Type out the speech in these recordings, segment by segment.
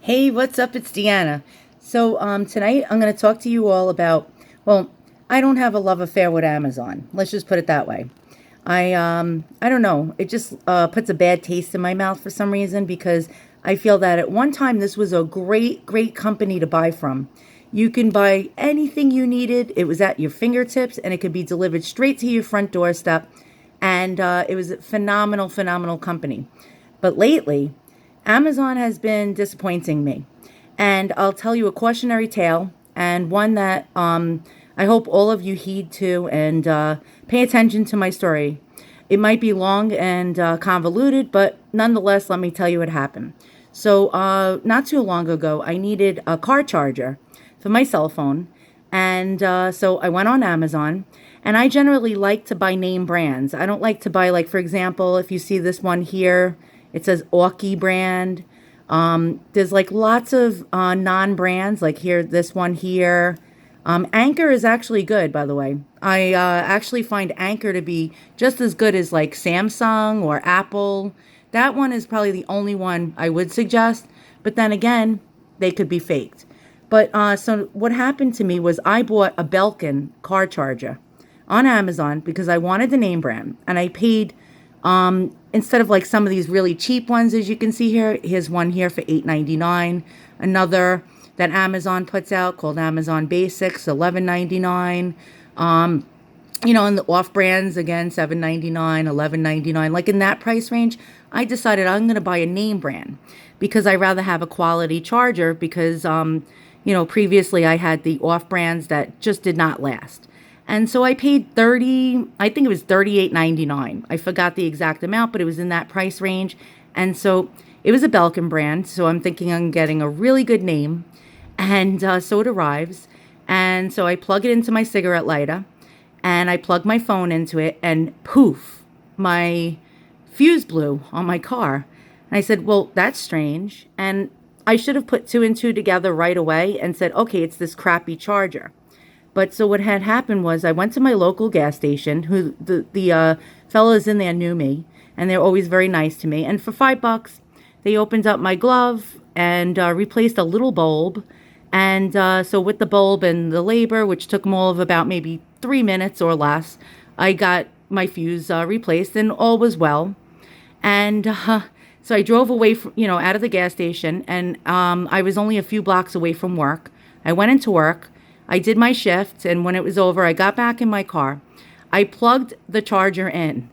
Hey, what's up? It's Deanna. Tonight I'm going to talk to you all about, well, I don't have a love affair with Amazon. Let's just put it that way. I don't know. It just puts a bad taste in my mouth for some reason because I feel that at one time this was a great company to buy from. You can buy anything you needed. It was at your fingertips and it could be delivered straight to your front doorstep. And it was a phenomenal company. But lately, Amazon has been disappointing me. And I'll tell you a cautionary tale and one that I hope all of you heed to and pay attention to my story. It might be long and convoluted, but nonetheless, let me tell you what happened. Not too long ago, I needed a car charger for my cell phone. And so I went on Amazon. And I generally like to buy name brands. I don't like to buy, like, for example, if you see this one here, it says Orky brand. There's like lots of non-brands, like here, this one here. Anchor is actually good, by the way. I actually find Anchor to be just as good as like Samsung or Apple. That one is probably the only one I would suggest. But then again, they could be faked. So what happened to me was I bought a Belkin car charger on Amazon because I wanted the name brand, and I paid instead of like some of these really cheap ones, as you can see here. Here's one here for $8.99. Another that Amazon puts out called Amazon Basics, $11.99. And the off brands again, $7.99, $11.99. Like in that price range, I decided I'm going to buy a name brand because I rather have a quality charger because previously I had the off brands that just did not last. And so I paid I think it was $38.99. I forgot the exact amount, but it was in that price range. And so it was a Belkin brand. So I'm thinking I'm getting a really good name. And so it arrives. And so I plug it into my cigarette lighter and I plug my phone into it and poof, my fuse blew on my car. And I said, well, that's strange. And I should have put two and two together right away and said, okay, it's this crappy charger. But so what had happened was I went to my local gas station, who the fellows in there knew me, and they're always very nice to me. And for $5, they opened up my glove and replaced a little bulb. And so with the bulb and the labor, which took them all of about maybe 3 minutes or less, I got my fuse replaced and all was well. And so I drove away from, out of the gas station, and I was only a few blocks away from work. I went into work. I did my shift, and when it was over, I got back in my car. I plugged the charger in,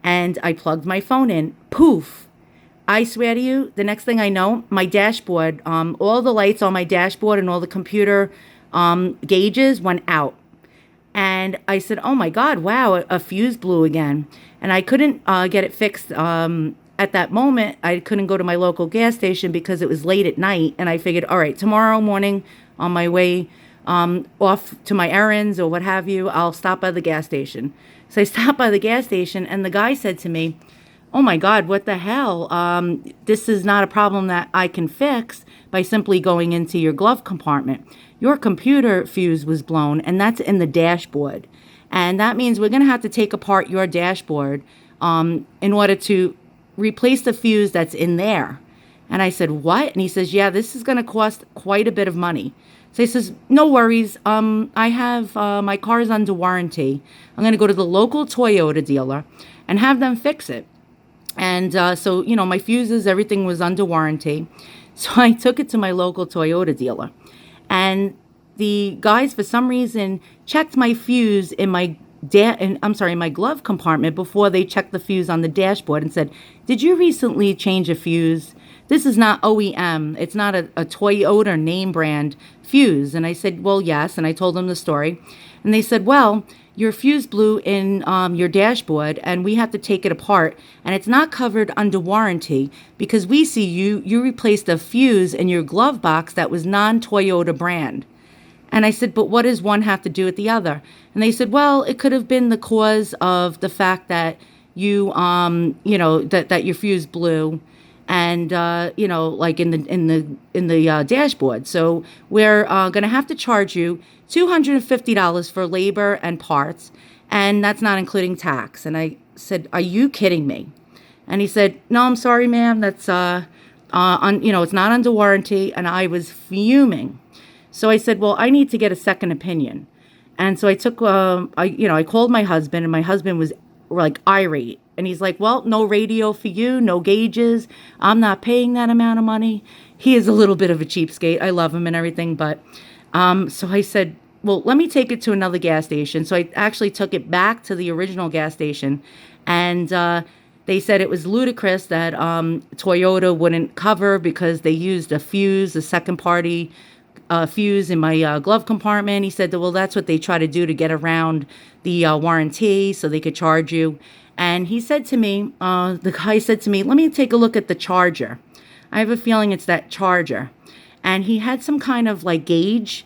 and I plugged my phone in. Poof! I swear to you, the next thing I know, my dashboard, all the lights on my dashboard and all the computer gauges went out. And I said, oh my God, wow, a fuse blew again. And I couldn't get it fixed at that moment. I couldn't go to my local gas station because it was late at night. And I figured, all right, tomorrow morning on my way off to my errands or what have you, I'll stop by the gas station. So I stopped by the gas station and the guy said to me, oh my God, what the hell? This is not a problem that I can fix by simply going into your glove compartment. Your computer fuse was blown and that's in the dashboard. And that means we're going to have to take apart your dashboard in order to replace the fuse that's in there. And I said, what? And he says, yeah, this is going to cost quite a bit of money. So he says, no worries. I have my car's under warranty. I'm going to go to the local Toyota dealer and have them fix it. And my fuses, everything was under warranty. So I took it to my local Toyota dealer. And the guys, for some reason, checked my fuse in my my glove compartment before they checked the fuse on the dashboard and said, did you recently change a fuse? This is not OEM. It's not a Toyota name brand fuse. And I said, well, yes. And I told them the story. And they said, well, your fuse blew in your dashboard and we have to take it apart. And it's not covered under warranty because we see you replaced a fuse in your glove box that was non-Toyota brand. And I said, but what does one have to do with the other? And they said, well, it could have been the cause of the fact that that your fuse blew and like in the dashboard. So we're going to have to charge you $250 for labor and parts, and that's not including tax. And I said, are you kidding me? And he said, no, I'm sorry, ma'am. That's it's not under warranty, and I was fuming. So I said, well, I need to get a second opinion. And so I took, I called my husband, and my husband was like irate. And he's like, well, no radio for you, no gauges. I'm not paying that amount of money. He is a little bit of a cheapskate. I love him and everything. But so I said, well, let me take it to another gas station. So I actually took it back to the original gas station. And they said it was ludicrous that Toyota wouldn't cover because they used a fuse, a second party fuse in my glove compartment. He said that, well, that's what they try to do to get around the warranty so they could charge you. And he said to me, the guy said to me, let me take a look at the charger. I have a feeling it's that charger. And he had some kind of like gauge,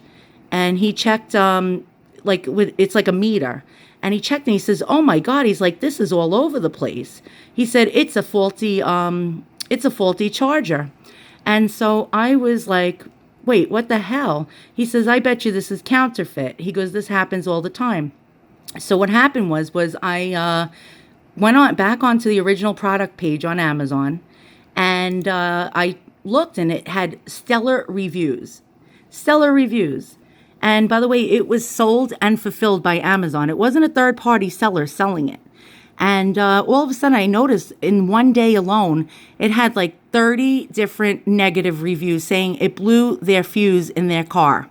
and he checked it's like a meter. And he checked and he says, oh my God, he's like, this is all over the place. He said, it's a faulty charger. And so I was like, wait, what the hell? He says, I bet you this is counterfeit. He goes, this happens all the time. So what happened was I went back onto the original product page on Amazon, and I looked, and it had stellar reviews. Stellar reviews. And by the way, it was sold and fulfilled by Amazon. It wasn't a third-party seller selling it. And all of a sudden, I noticed in one day alone, it had like 30 different negative reviews saying it blew their fuse in their car.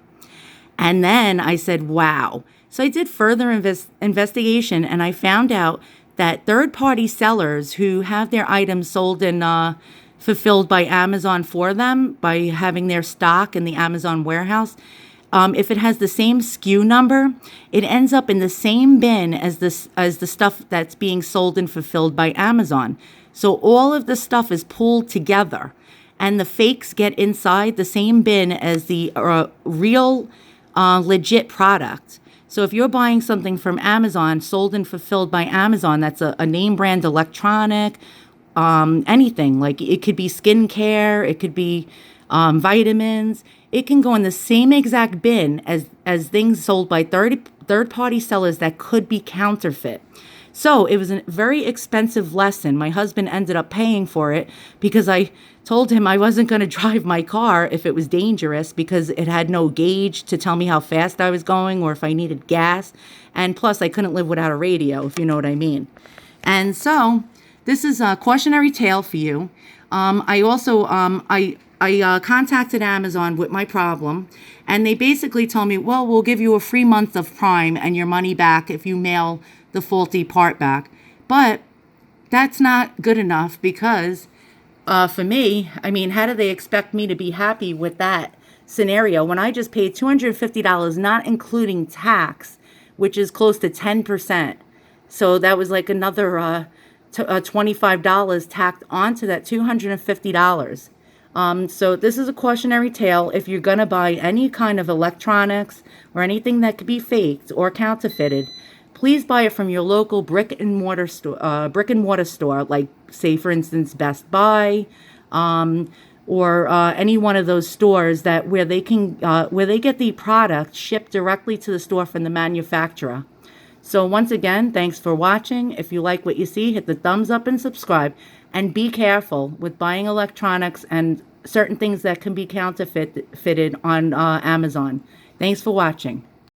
And then I said, wow. So I did further investigation, and I found out that third-party sellers who have their items sold and fulfilled by Amazon for them, by having their stock in the Amazon warehouse, if it has the same SKU number, it ends up in the same bin as the stuff that's being sold and fulfilled by Amazon. So all of the stuff is pulled together, and the fakes get inside the same bin as the real legit product. So if you're buying something from Amazon, sold and fulfilled by Amazon, that's a name brand electronic, anything, like it could be skincare, it could be vitamins. It can go in the same exact bin as things sold by third-party sellers that could be counterfeit. So it was a very expensive lesson. My husband ended up paying for it because I told him I wasn't going to drive my car if it was dangerous, because it had no gauge to tell me how fast I was going or if I needed gas. And plus, I couldn't live without a radio, if you know what I mean. And so this is a cautionary tale for you. I also I contacted Amazon with my problem, and they basically told me, well, we'll give you a free month of Prime and your money back if you mail the faulty part back. But that's not good enough, because for me, I mean, how do they expect me to be happy with that scenario when I just paid $250, not including tax, which is close to 10%. So that was like another $25 tacked onto that $250. So this is a cautionary tale. If you're going to buy any kind of electronics or anything that could be faked or counterfeited, please buy it from your local brick and mortar store, like, say, for instance, Best Buy, or any one of those stores where they get the product shipped directly to the store from the manufacturer. So once again, thanks for watching. If you like what you see, hit the thumbs up and subscribe. And be careful with buying electronics and certain things that can be counterfeited on Amazon. Thanks for watching.